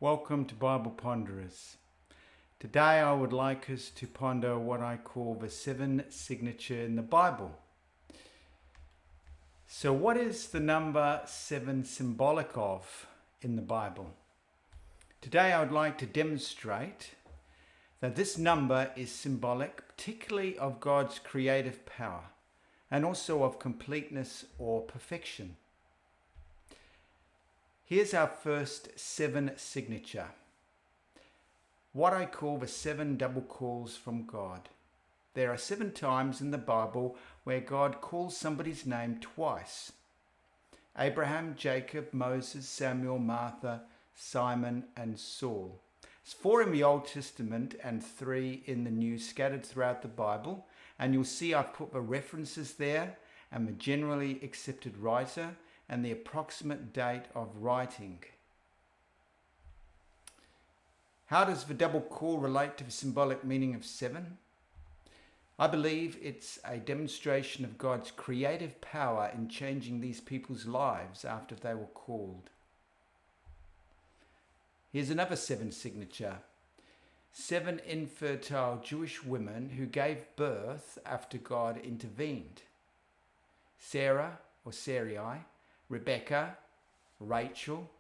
Welcome to Bible Ponderers. Today I would like us to ponder what I call the seven signature in the Bible. So what is the number 7 symbolic of in the Bible? Today I would like to demonstrate that this number is symbolic particularly of God's creative power and also of completeness or perfection. Here's our first 7 signature. What I call the 7 double calls from God. There are 7 times in the Bible where God calls somebody's name twice. Abraham, Jacob, Moses, Samuel, Martha, Simon, and Saul. It's 4 in the Old Testament and 3 in the New, scattered throughout the Bible. And you'll see I've put the references there and the generally accepted writer and the approximate date of writing. How does the double call relate to the symbolic meaning of 7? I believe it's a demonstration of God's creative power in changing these people's lives after they were called. Here's another 7 signature. 7 infertile Jewish women who gave birth after God intervened. Sarah or Sarai, Rebecca, Rachel,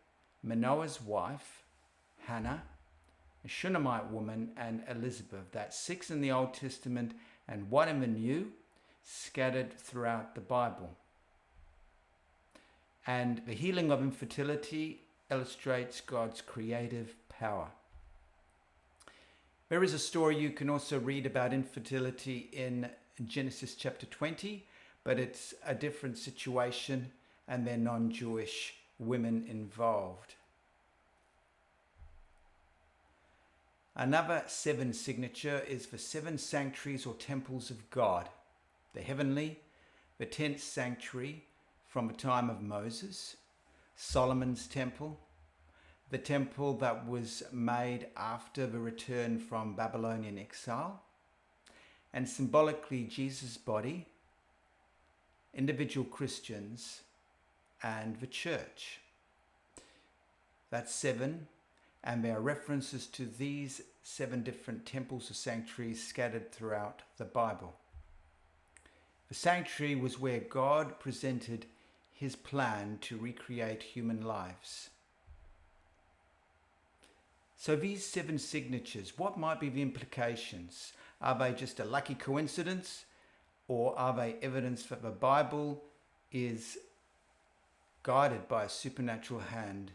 Manoah's wife, Hannah, a Shunammite woman, and Elizabeth. That's 6 in the Old Testament and 1 in the New, scattered throughout the Bible. And the healing of infertility illustrates God's creative power. There is a story you can also read about infertility in Genesis chapter 20, but it's a different situation and they're non-Jewish women involved. Another 7 signature is the 7 sanctuaries or temples of God. The heavenly, the 10th sanctuary from the time of Moses, Solomon's temple, the temple that was made after the return from Babylonian exile, and symbolically Jesus' body, individual Christians, and the church. That's 7, and there are references to these 7 different temples or sanctuaries scattered throughout the Bible. The sanctuary was where God presented his plan to recreate human lives. So these 7 signatures, what might be the implications? Are they just a lucky coincidence, or are they evidence that the Bible is guided by a supernatural hand?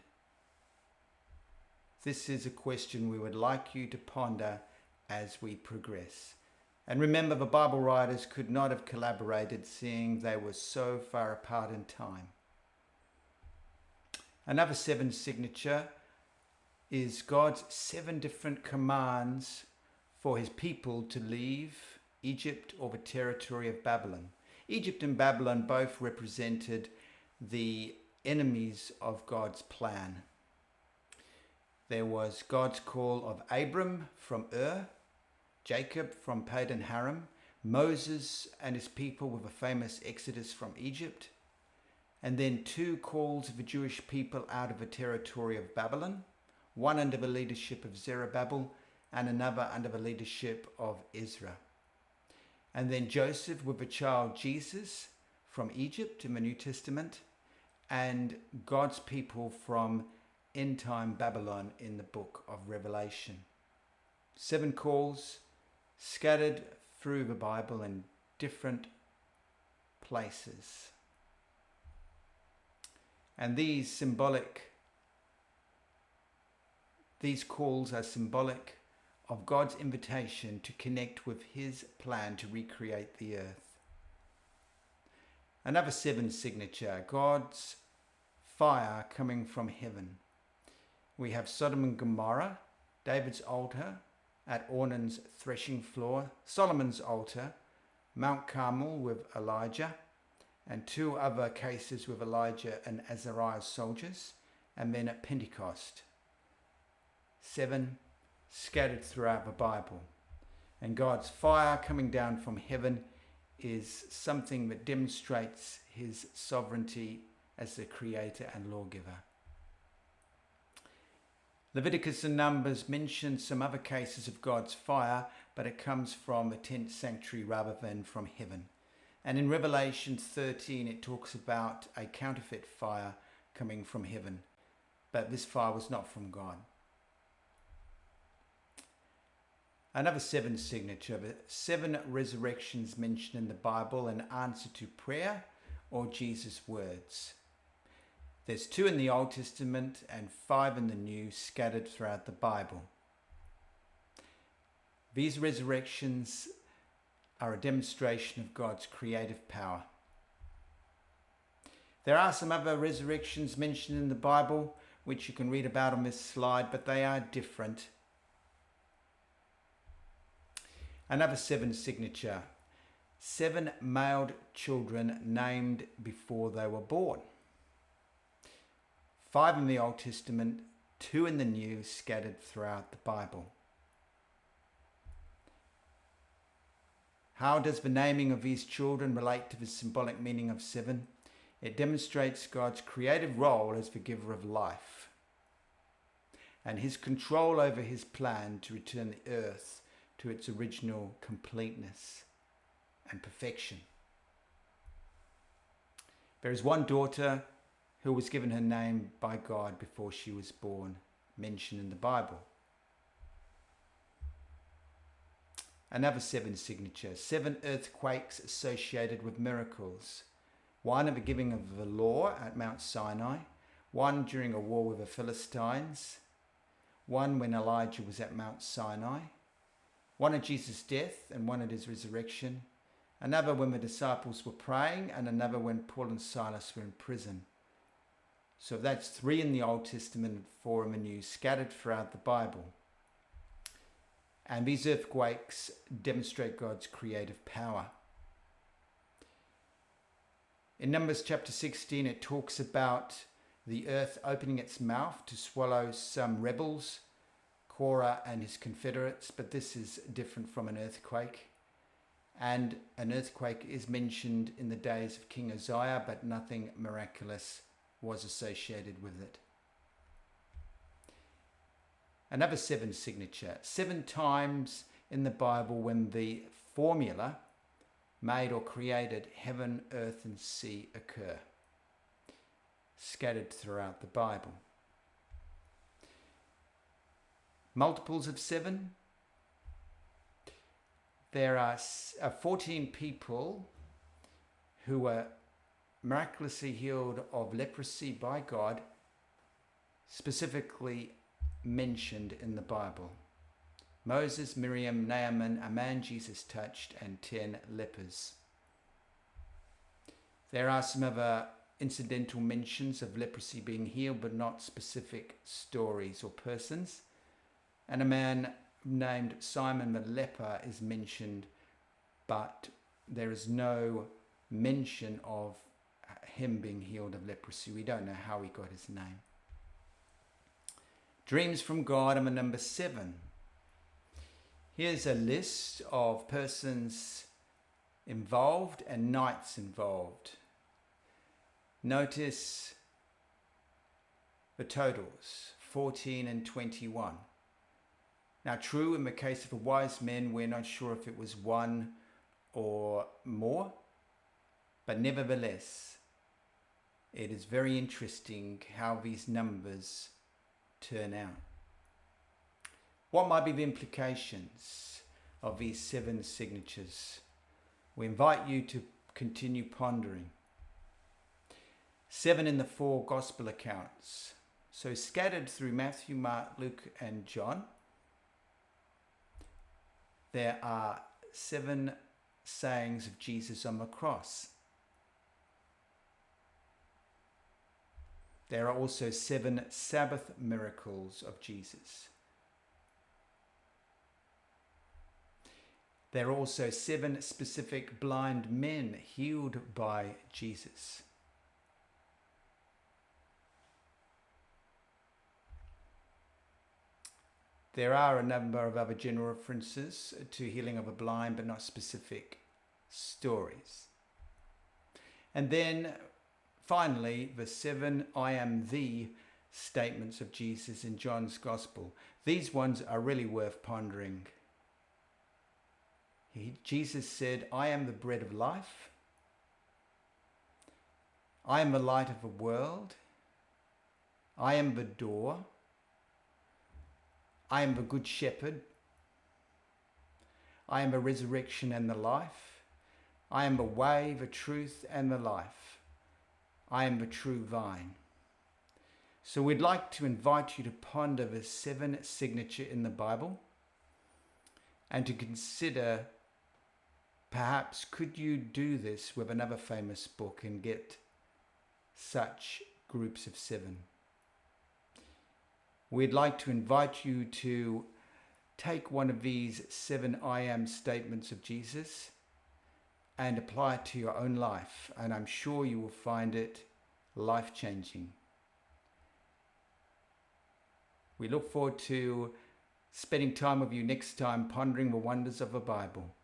This is a question we would like you to ponder as we progress. And remember, the Bible writers could not have collaborated, seeing they were so far apart in time. Another 7 signature is God's 7 different commands for his people to leave Egypt or the territory of Babylon. Egypt and Babylon both represented the enemies of God's plan. There was God's call of Abram from Ur, Jacob from Padan Aram, Moses and his people with a famous exodus from Egypt, and then 2 calls of the Jewish people out of the territory of Babylon, one under the leadership of Zerubbabel and another under the leadership of Ezra. And then Joseph with the child Jesus from Egypt in the New Testament, and God's people from end-time Babylon in the book of Revelation. 7 calls scattered through the Bible in different places. And these calls are symbolic of God's invitation to connect with his plan to recreate the earth. Another 7 signature, God's fire coming from heaven. We have Sodom and Gomorrah, David's altar at Ornan's threshing floor, Solomon's altar, Mount Carmel with Elijah, and 2 other cases with Elijah and Azariah's soldiers, and then at Pentecost. 7 scattered throughout the Bible. And God's fire coming down from heaven is something that demonstrates his sovereignty as the creator and lawgiver. Leviticus and Numbers mention some other cases of God's fire, but it comes from the tent sanctuary rather than from heaven. And in Revelation 13, it talks about a counterfeit fire coming from heaven, but this fire was not from God. Another 7 signature, the 7 resurrections mentioned in the Bible in answer to prayer or Jesus' words. There's 2 in the Old Testament and 5 in the New, scattered throughout the Bible. These resurrections are a demonstration of God's creative power. There are some other resurrections mentioned in the Bible, which you can read about on this slide, but they are different. Another 7 signature, 7 male children named before they were born. 5 in the Old Testament, 2 in the New, scattered throughout the Bible. How does the naming of these children relate to the symbolic meaning of 7? It demonstrates God's creative role as the giver of life and his control over his plan to return the earth to its original completeness and perfection. There is one daughter who was given her name by God before she was born, mentioned in the Bible. Another 7 signature, 7 earthquakes associated with miracles. 1 at the giving of the law at Mount Sinai, 1 during a war with the Philistines, 1 when Elijah was at Mount Sinai, 1 at Jesus' death and 1 at his resurrection, another when the disciples were praying, and another when Paul and Silas were in prison. So that's 3 in the Old Testament and 4 in the New, scattered throughout the Bible. And these earthquakes demonstrate God's creative power. In Numbers chapter 16, it talks about the earth opening its mouth to swallow some rebels, Korah and his confederates, but this is different from an earthquake. And an earthquake is mentioned in the days of King Uzziah, but nothing miraculous was associated with it. Another 7 signature, 7 times in the Bible when the formula made or created heaven, earth and sea occur, scattered throughout the Bible. Multiples of 7. There are 14 people who were miraculously healed of leprosy by God, specifically mentioned in the Bible. Moses, Miriam, Naaman, a man Jesus touched, and 10 lepers. There are some other incidental mentions of leprosy being healed, but not specific stories or persons. And a man named Simon the leper is mentioned, but there is no mention of him being healed of leprosy. We don't know how he got his name. Dreams from God are the number 7. Here's a list of persons involved and nights involved. Notice the totals, 14 and 21. Now, true, in the case of the wise men, we're not sure if it was 1 or more, but nevertheless, it is very interesting how these numbers turn out. What might be the implications of these 7 signatures? We invite you to continue pondering. 7 in the 4 gospel accounts. So scattered through Matthew, Mark, Luke, and John, there are 7 sayings of Jesus on the cross. There are also 7 Sabbath miracles of Jesus. There are also 7 specific blind men healed by Jesus. There are a number of other general references to healing of the blind, but not specific stories. And then finally, the 7 I am the statements of Jesus in John's Gospel. These ones are really worth pondering. Jesus said, I am the bread of life. I am the light of the world. I am the door. I am the good shepherd. I am the resurrection and the life. I am the way, the truth, and the life. I am the true vine. So we'd like to invite you to ponder the 7 signature in the Bible and to consider, perhaps, could you do this with another famous book and get such groups of 7? We'd like to invite you to take one of these 7 I am statements of Jesus and apply it to your own life, and I'm sure you will find it life-changing. We look forward to spending time with you next time, pondering the wonders of the Bible.